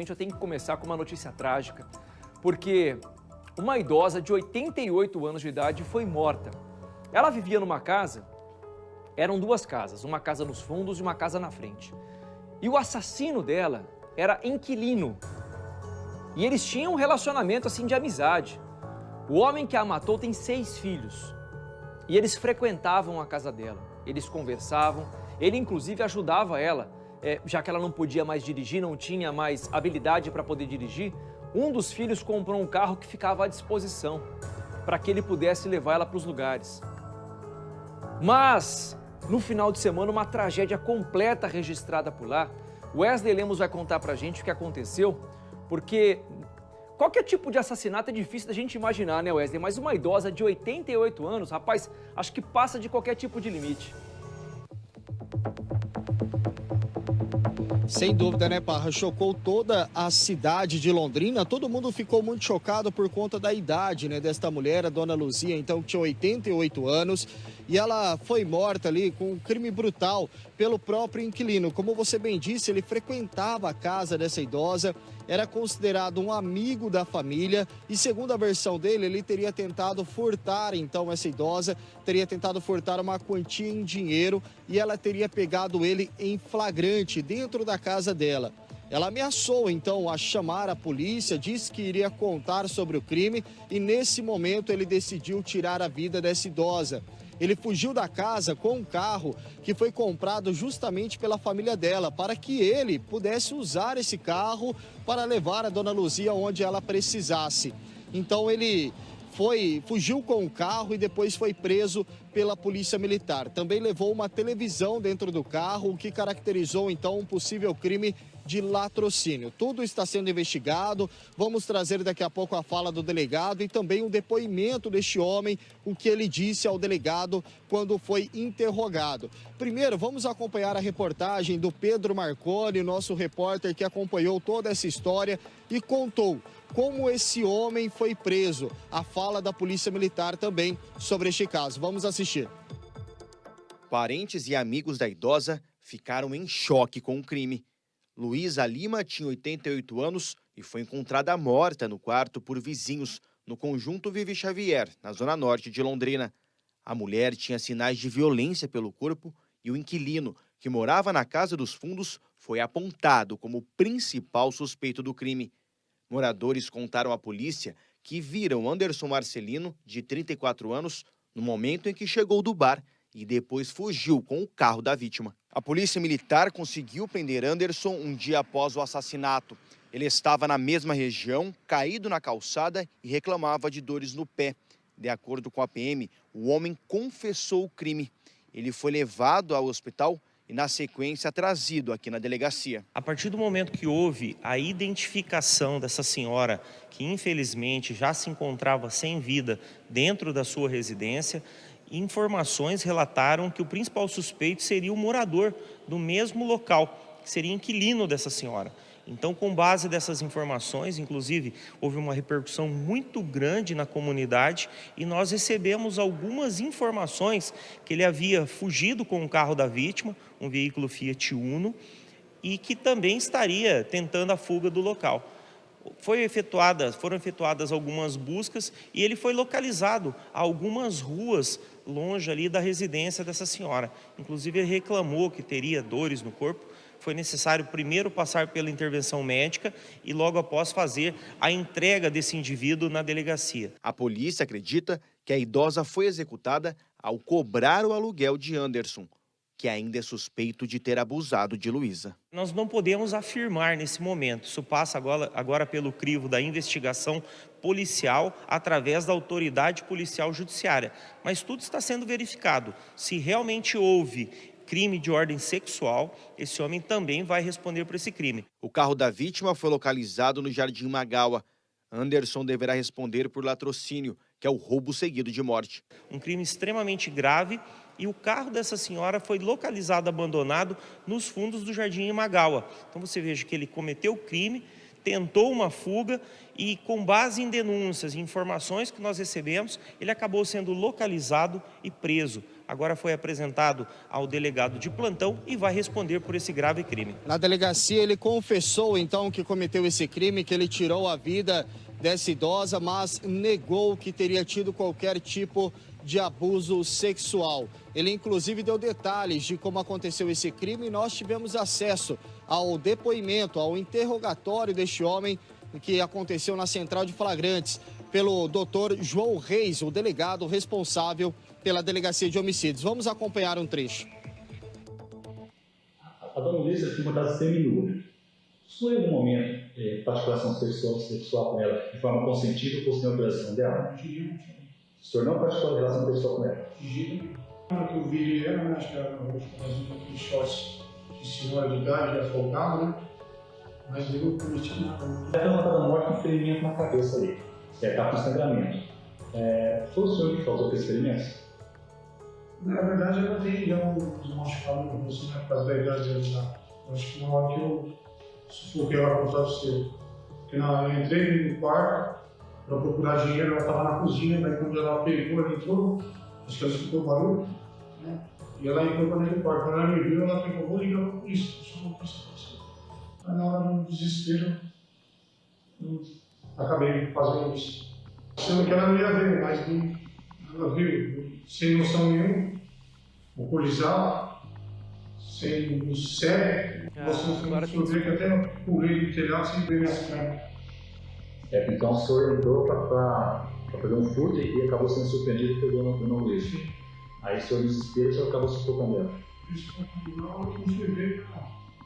Eu tenho que começar com uma notícia trágica, porque uma idosa de 88 anos de idade foi morta. Ela vivia numa casa, eram duas casas, uma casa nos fundos e uma casa na frente. E o assassino dela era inquilino. E eles tinham um relacionamento assim de amizade. O homem que a matou tem 6 filhos. E eles frequentavam a casa dela, eles conversavam, ele inclusive ajudava ela. Já que ela não podia mais dirigir, não tinha mais habilidade para poder dirigir, um dos filhos comprou um carro que ficava à disposição para que ele pudesse levar ela para os lugares. Mas, no final de semana, uma tragédia completa registrada por lá. Wesley Lemos vai contar para a gente o que aconteceu, porque qualquer tipo de assassinato é difícil da gente imaginar, né, Wesley? Mas uma idosa de 88 anos, rapaz, acho que passa de qualquer tipo de limite. Sem dúvida, né, Parra? Chocou toda a cidade de Londrina. Todo mundo ficou muito chocado por conta da idade, né, desta mulher, a dona Luzia, então, que tinha 88 anos. E ela foi morta ali com um crime brutal pelo próprio inquilino. Como você bem disse, ele frequentava a casa dessa idosa, era considerado um amigo da família e, segundo a versão dele, ele teria tentado furtar, então, essa idosa, teria tentado furtar uma quantia em dinheiro e ela teria pegado ele em flagrante dentro da casa dela. Ela ameaçou, então, a chamar a polícia, disse que iria contar sobre o crime e, nesse momento, ele decidiu tirar a vida dessa idosa. Ele fugiu da casa com um carro que foi comprado justamente pela família dela, para que ele pudesse usar esse carro para levar a dona Luzia onde ela precisasse. Então ele fugiu com o carro e depois foi preso pela polícia militar. Também levou uma televisão dentro do carro, o que caracterizou então um possível crime de latrocínio. Tudo está sendo investigado, vamos trazer daqui a pouco a fala do delegado e também o depoimento deste homem, o que ele disse ao delegado quando foi interrogado. Primeiro, vamos acompanhar a reportagem do Pedro Marconi, nosso repórter que acompanhou toda essa história e contou como esse homem foi preso. A fala da Polícia Militar também sobre este caso. Vamos assistir. Parentes e amigos da idosa ficaram em choque com o crime. Luísa Lima tinha 88 anos e foi encontrada morta no quarto por vizinhos no conjunto Vivi Xavier, na zona norte de Londrina. A mulher tinha sinais de violência pelo corpo e o inquilino, que morava na casa dos fundos, foi apontado como principal suspeito do crime. Moradores contaram à polícia que viram Anderson Marcelino, de 34 anos, no momento em que chegou do bar e depois fugiu com o carro da vítima. A polícia militar conseguiu prender Anderson um dia após o assassinato. Ele estava na mesma região, caído na calçada e reclamava de dores no pé. De acordo com a PM, o homem confessou o crime. Ele foi levado ao hospital e, na sequência, trazido aqui na delegacia. A partir do momento que houve a identificação dessa senhora, que infelizmente já se encontrava sem vida dentro da sua residência, informações relataram que o principal suspeito seria o morador do mesmo local, que seria inquilino dessa senhora. Então, com base dessas informações, inclusive, houve uma repercussão muito grande na comunidade e nós recebemos algumas informações que ele havia fugido com o carro da vítima, um veículo Fiat Uno, e que também estaria tentando a fuga do local. Foram efetuadas algumas buscas e ele foi localizado a algumas ruas longe ali da residência dessa senhora. Inclusive, ele reclamou que teria dores no corpo. Foi necessário primeiro passar pela intervenção médica e logo após fazer a entrega desse indivíduo na delegacia. A polícia acredita que a idosa foi executada ao cobrar o aluguel de Anderson, que ainda é suspeito de ter abusado de Luísa. Nós não podemos afirmar nesse momento, isso passa agora pelo crivo da investigação policial através da autoridade policial judiciária, mas tudo está sendo verificado. Se realmente houve crime de ordem sexual, esse homem também vai responder por esse crime. O carro da vítima foi localizado no Jardim Magawa. Anderson deverá responder por latrocínio, que é o roubo seguido de morte. Um crime extremamente grave e o carro dessa senhora foi localizado abandonado nos fundos do Jardim Magawa. Então você veja que ele cometeu o crime, tentou uma fuga e, com base em denúncias e informações que nós recebemos, ele acabou sendo localizado e preso. agora foi apresentado ao delegado de plantão e vai responder por esse grave crime. Na delegacia ele confessou então que cometeu esse crime, que ele tirou a vida dessa idosa, mas negou que teria tido qualquer tipo de abuso sexual. Ele inclusive deu detalhes de como aconteceu esse crime e nós tivemos acesso ao depoimento, ao interrogatório deste homem que aconteceu na central de flagrantes pelo doutor João Reis, o delegado responsável pela delegacia de homicídios. Vamos acompanhar um trecho. A dona Luísa foi encontrada seminua. Foi em algum momento participação sexual com ela de forma consentida ou sem autorização dela? O senhor não praticou a relação sexual com ela? O vídeo era, acho que era aqueles shorts de senhora de idade, já folgado, né? Mas eu não cometi nada. Ela foi encontrada morta com ferimento na cabeça ali. Está com sangramento. Foi o senhor que causou esse ferimento? Na verdade, ela tem já uns machucados no rosto, né? Por causa da idade dela já. Eu acho que na hora que eu sufoquei ela com o travesseiro. Porque eu entrei no quarto para procurar dinheiro, ela estava na cozinha, daí quando ela pegou, ela entrou, acho que ela escutou o barulho, né? E ela entrou para dentro do quarto. Quando ela me viu, ela pegou, vou ligar para a polícia. Chamou a polícia. Aí na hora do desespero, eu acabei fazendo isso. Achando que ela não ia ver, mas ela viu, sem noção nenhuma, alcoolizada, sem sério. Você vê que até eu pulei do telhado sem ver minhas pernas. Então o senhor entrou para fazer um furto e acabou sendo surpreendido e pegou na Luísa. Aí o senhor desespero, o senhor acabou sufocando ela. Isso não, eu não fui ver.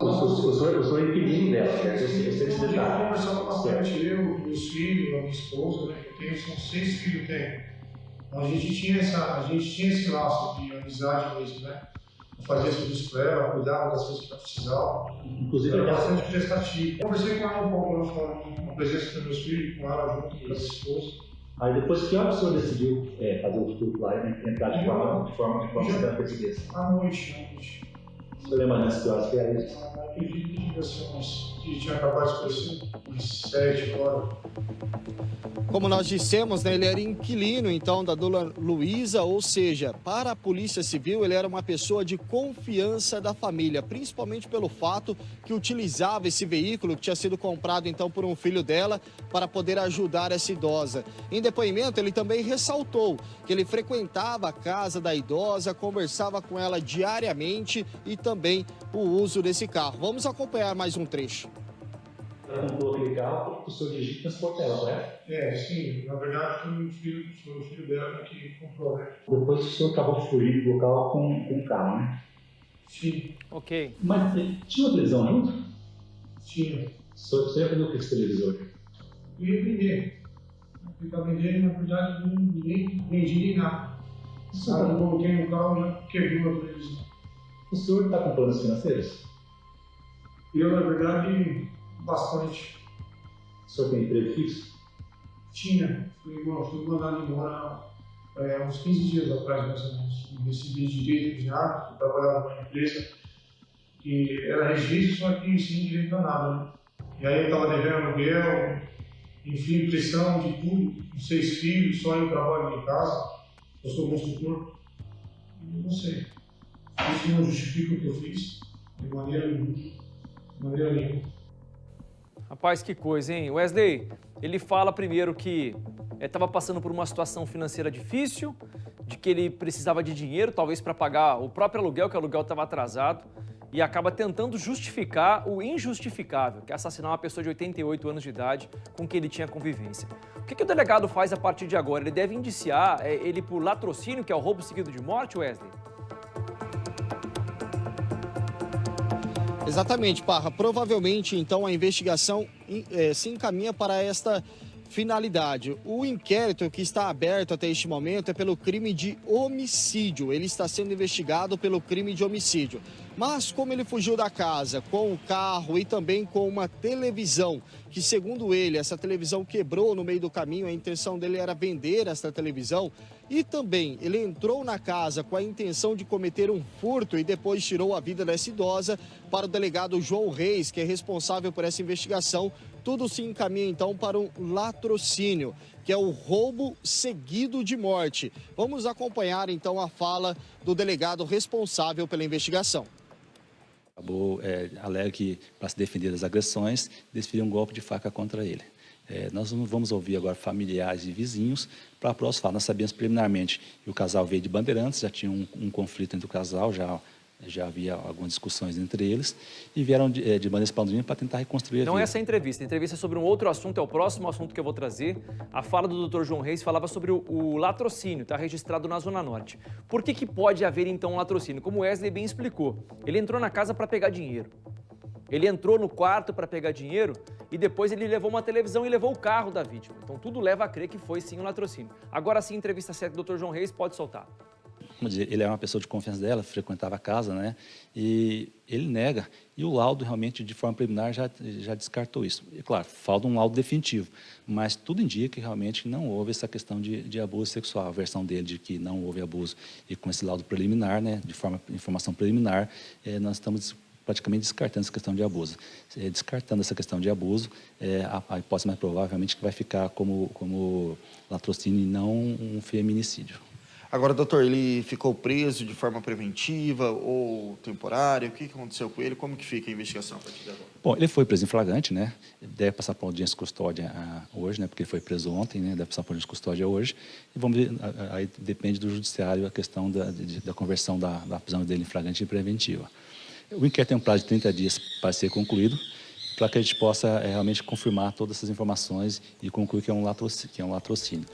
O senhor é inquilino dela, certo? Eu sei desse Eu detalhe. conversava bastante, eu, meus filhos, a minha esposa, né? São 6 filhos que eu tenho. Então a gente tinha esse laço de amizade mesmo, né? Eu fazia serviço para ela, cuidava das coisas que ela precisava. Inclusive, era bastante prestativo. Eu conversei com ela um pouco lá fora, com a presença dos meus filhos, com ela junto com a minha esposa. Aí depois que o senhor decidiu fazer o furto lá e entrar de forma que percebesse? À noite. O senhor lembra das horas que era isso? Que tinha acabado de conhecer, umas 7 horas. Como nós dissemos, né, ele era inquilino, então, da dona Luísa, ou seja, para a Polícia Civil, ele era uma pessoa de confiança da família, principalmente pelo fato que utilizava esse veículo que tinha sido comprado, então, por um filho dela, para poder ajudar essa idosa. Em depoimento, ele também ressaltou que ele frequentava a casa da idosa, conversava com ela diariamente e também o uso desse carro. Vamos acompanhar mais um trecho. Ela comprou aquele carro para o senhor dirigir e transportar ela, correto? Sim. Na verdade, foi o filho dela que comprou, né? Depois o senhor acabou fugindo do local com o carro, né? Sim. Ok. Mas tinha uma televisão junto? Tinha. O senhor ia fazer o que com esse televisor? Eu ia vender. Eu estava vendendo, na verdade, nem vendi nem nada. Sabe, eu coloquei no carro e já quebrou a televisão. O senhor está com planos financeiros? Eu, na verdade, bastante. O senhor tem emprego fixo? Tinha. Fui mandado embora uns 15 dias atrás, mais ou menos. Eu recebi direito de nada, eu trabalhava numa empresa que era registro, só que sem direito a nada, né? E aí eu estava devendo aluguel, enfim, pressão de tudo, 6 filhos, só eu trabalho em casa, eu sou construtor. Não sei. Isso não justifica o que eu fiz, de maneira nenhuma. Rapaz, que coisa, hein? Wesley, ele fala primeiro que estava passando por uma situação financeira difícil, de que ele precisava de dinheiro, talvez para pagar o próprio aluguel, que o aluguel estava atrasado, e acaba tentando justificar o injustificável, que é assassinar uma pessoa de 88 anos de idade com quem ele tinha convivência. O que o delegado faz a partir de agora? Ele deve indiciar ele por latrocínio, que é o roubo seguido de morte, Wesley? Exatamente, Parra. Provavelmente, então, a investigação se encaminha para esta finalidade. O inquérito que está aberto até este momento é pelo crime de homicídio. Ele está sendo investigado pelo crime de homicídio. Mas como ele fugiu da casa com o carro e também com uma televisão, que segundo ele, essa televisão quebrou no meio do caminho, a intenção dele era vender essa televisão, e também ele entrou na casa com a intenção de cometer um furto e depois tirou a vida dessa idosa, para o delegado João Reis, que é responsável por essa investigação, tudo se encaminha então para um latrocínio, que é o roubo seguido de morte. Vamos acompanhar então a fala do delegado responsável pela investigação. Alega que, para se defender das agressões, desferiu um golpe de faca contra ele. Nós vamos ouvir agora familiares e vizinhos para a próxima fala. Nós sabíamos preliminarmente que o casal veio de Bandeirantes, já tinha um conflito entre o casal, já havia algumas discussões entre eles, e vieram de Bandeirantes para Londrina para tentar reconstruir a vida. Não é essa a entrevista é sobre um outro assunto, é o próximo assunto que eu vou trazer. A fala do Dr. João Reis falava sobre o latrocínio, está registrado na Zona Norte. Por que pode haver então um latrocínio? Como o Wesley bem explicou, ele entrou na casa para pegar dinheiro. Ele entrou no quarto para pegar dinheiro e depois ele levou uma televisão e levou o carro da vítima. Então tudo leva a crer que foi sim um latrocínio. Agora sim, entrevista certa do Dr. João Reis, pode soltar. Ele era uma pessoa de confiança dela, frequentava a casa, né? E ele nega. E o laudo, realmente, de forma preliminar, já descartou isso. E, claro, falta um laudo definitivo, mas tudo indica que realmente não houve essa questão de abuso sexual. A versão dele de que não houve abuso e com esse laudo preliminar, né, informação preliminar, nós estamos praticamente descartando essa questão de abuso. Descartando essa questão de abuso, a hipótese mais provavelmente que vai ficar como latrocínio e não um feminicídio. Agora, doutor, ele ficou preso de forma preventiva ou temporária? O que aconteceu com ele? Como que fica a investigação a partir de agora? Bom, ele foi preso em flagrante, né? Deve passar por audiência de custódia hoje, né? Porque ele foi preso ontem, né? Deve passar por audiência de custódia hoje. E vamos ver, aí depende do judiciário a questão da conversão da prisão dele em flagrante e preventiva. O inquérito tem um prazo de 30 dias para ser concluído, para que a gente possa realmente confirmar todas essas informações e concluir que é um latrocínio.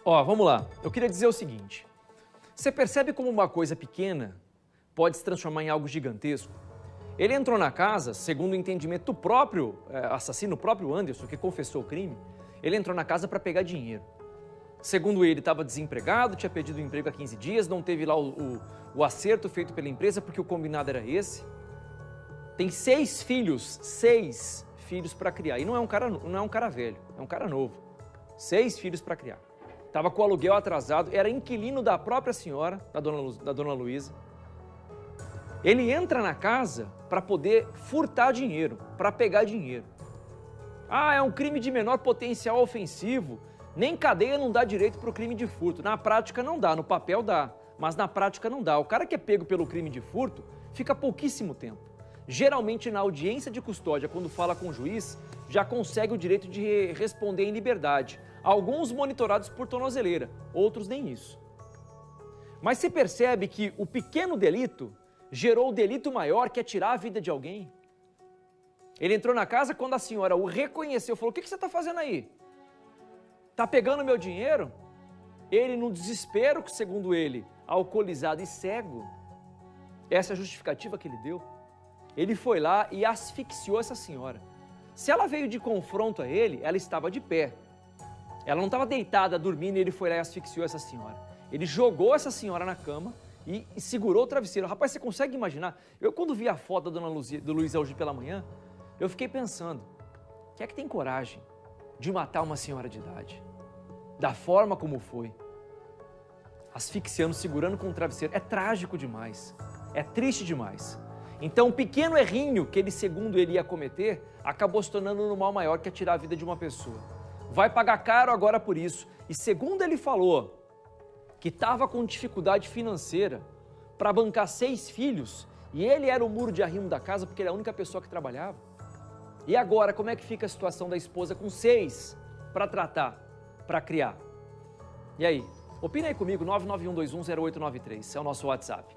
Ó, vamos lá. Eu queria dizer o seguinte. Você percebe como uma coisa pequena pode se transformar em algo gigantesco? Ele entrou na casa, segundo o entendimento do próprio assassino, o próprio Anderson, que confessou o crime, ele entrou na casa para pegar dinheiro. Segundo ele, estava desempregado, tinha perdido o emprego há 15 dias, não teve lá o acerto feito pela empresa, porque o combinado era esse. Tem 6 filhos para criar. E não é um cara velho, é um cara novo. 6 filhos para criar. Estava com o aluguel atrasado, era inquilino da própria senhora, da dona Luísa. Ele entra na casa para poder furtar dinheiro, para pegar dinheiro. Ah, é um crime de menor potencial ofensivo. Nem cadeia não dá direito para o crime de furto. Na prática não dá, no papel dá, mas na prática não dá. O cara que é pego pelo crime de furto fica pouquíssimo tempo. Geralmente na audiência de custódia, quando fala com o juiz, já consegue o direito de responder em liberdade. Alguns monitorados por tornozeleira, outros nem isso. Mas se percebe que o pequeno delito gerou o delito maior, que é tirar a vida de alguém. Ele entrou na casa quando a senhora o reconheceu, falou: o que você está fazendo aí? Está pegando meu dinheiro? Ele, no desespero, que segundo ele, alcoolizado e cego, essa é a justificativa que ele deu, ele foi lá e asfixiou essa senhora. Se ela veio de confronto a ele, ela estava de pé. Ela não estava deitada, dormindo, e ele foi lá e asfixiou essa senhora. Ele jogou essa senhora na cama e segurou o travesseiro. Rapaz, você consegue imaginar? Eu, quando vi a foto da dona Luísa hoje pela manhã, eu fiquei pensando, quem é que tem coragem de matar uma senhora de idade? Da forma como foi. Asfixiando, segurando com o travesseiro. É trágico demais. É triste demais. Então, um pequeno errinho que ele, segundo ele, ia cometer, acabou se tornando no mal maior, que é tirar a vida de uma pessoa. Vai pagar caro agora por isso. E segundo ele falou, que estava com dificuldade financeira para bancar 6 filhos, e ele era o muro de arrimo da casa, porque ele é a única pessoa que trabalhava. E agora, como é que fica a situação da esposa com 6 para tratar, para criar? E aí? Opina aí comigo, 991210893, é o nosso WhatsApp.